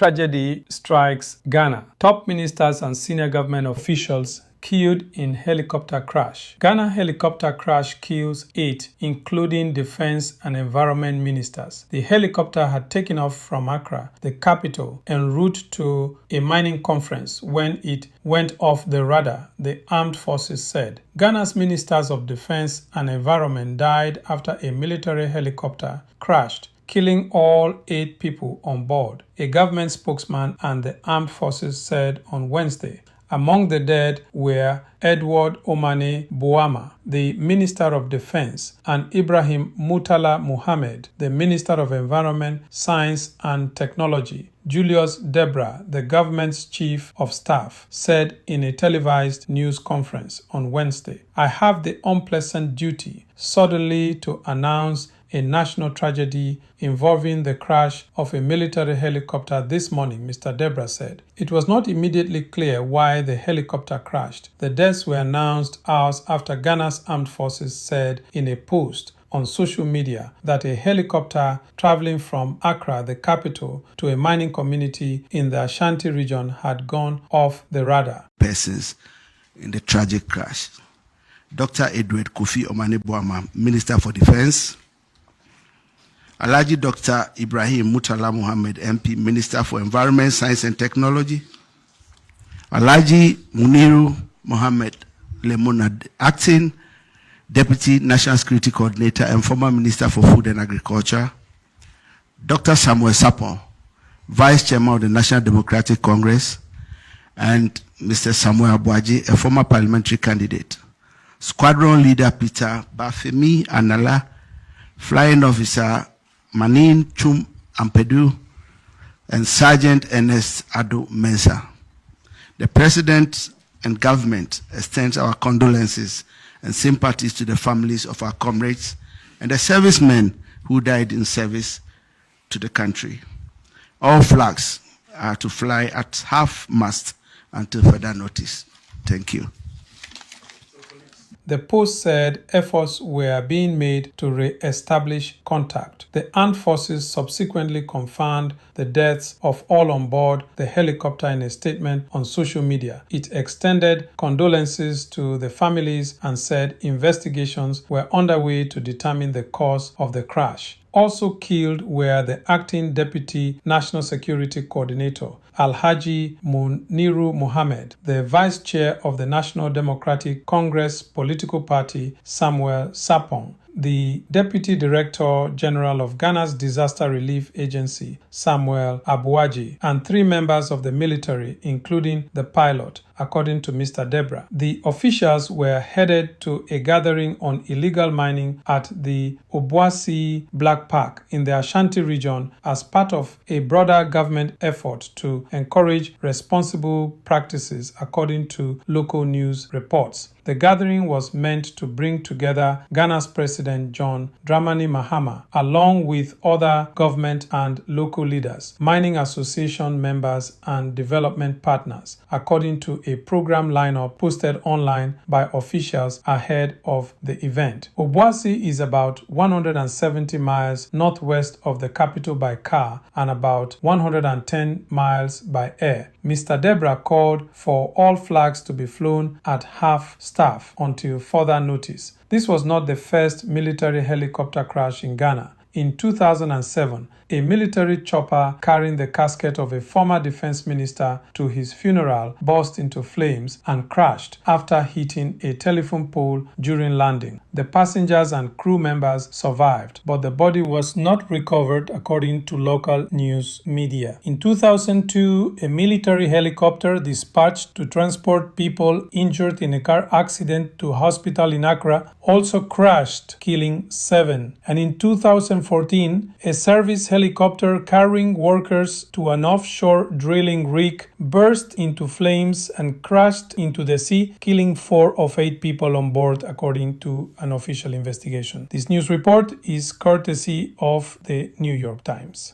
Tragedy strikes Ghana. Top ministers and senior government officials killed in helicopter crash. Ghana helicopter crash kills 8, including defense and environment ministers. The helicopter had taken off from Accra, the capital, en route to a mining conference when it went off the radar, the armed forces said. Ghana's ministers of defense and environment died after a military helicopter crashed, killing all 8 people on board, a government spokesman and the armed forces said on Wednesday. Among the dead were Edward Omane Boama, the Minister of Defense, and Ibrahim Murtala Mohammed, the Minister of Environment, Science and Technology. Julius Debra, the government's chief of staff, said in a televised news conference on Wednesday, "I have the unpleasant duty suddenly to announce a national tragedy involving the crash of a military helicopter this morning," Mr. Debra said. It was not immediately clear why the helicopter crashed. The deaths were announced hours after Ghana's armed forces said in a post on social media that a helicopter traveling from Accra, the capital, to a mining community in the Ashanti region had gone off the radar. Persons in the tragic crash. Dr. Edward Kofi Omane Boama, Minister for Defense. Alhaji Dr. Ibrahim Murtala Mohammed, MP, Minister for Environment, Science and Technology. Alhaji Muniru Mohammed Lemonad, Acting Deputy National Security Coordinator and former Minister for Food and Agriculture. Dr. Samuel Sapon, Vice Chairman of the National Democratic Congress. And Mr. Samuel Abuaji, a former parliamentary candidate. Squadron Leader Peter Bafemi Anala, Flying Officer Manin Chum Ampedu, and Sergeant Ernest Ado Mensah. The President and government extends our condolences and sympathies to the families of our comrades and the servicemen who died in service to the country. All flags are to fly at half-mast until further notice. Thank you. The post said efforts were being made to re-establish contact. The armed forces subsequently confirmed the deaths of all on board the helicopter in a statement on social media. It extended condolences to the families and said investigations were underway to determine the cause of the crash. Also killed were the acting Deputy National Security Coordinator, Alhaji Muniru Mohammed, the Vice Chair of the National Democratic Congress political party, Samuel Sapon, the Deputy Director General of Ghana's Disaster Relief Agency, Samuel Abuaji, and 3 members of the military, including the pilot, according to Mr. Debra. The officials were headed to a gathering on illegal mining at the Obuasi Black Park in the Ashanti region as part of a broader government effort to encourage responsible practices, according to local news reports. The gathering was meant to bring together Ghana's President John Dramani Mahama, along with other government and local leaders, mining association members, and development partners, according to a program lineup posted online by officials ahead of the event. Obuasi is about 170 miles northwest of the capital by car and about 110 miles by air. Mr. Debra called for all flags to be flown at half-staff until further notice. This was not the first military helicopter crash in Ghana. In 2007, a military chopper carrying the casket of a former defense minister to his funeral burst into flames and crashed after hitting a telephone pole during landing. The passengers and crew members survived, but the body was not recovered, according to local news media. In 2002, a military helicopter dispatched to transport people injured in a car accident to a hospital in Accra also crashed, killing 7. And in 2014, a service helicopter carrying workers to an offshore drilling rig burst into flames and crashed into the sea, killing 4 of 8 people on board, according to an official investigation. This news report is courtesy of the New York Times.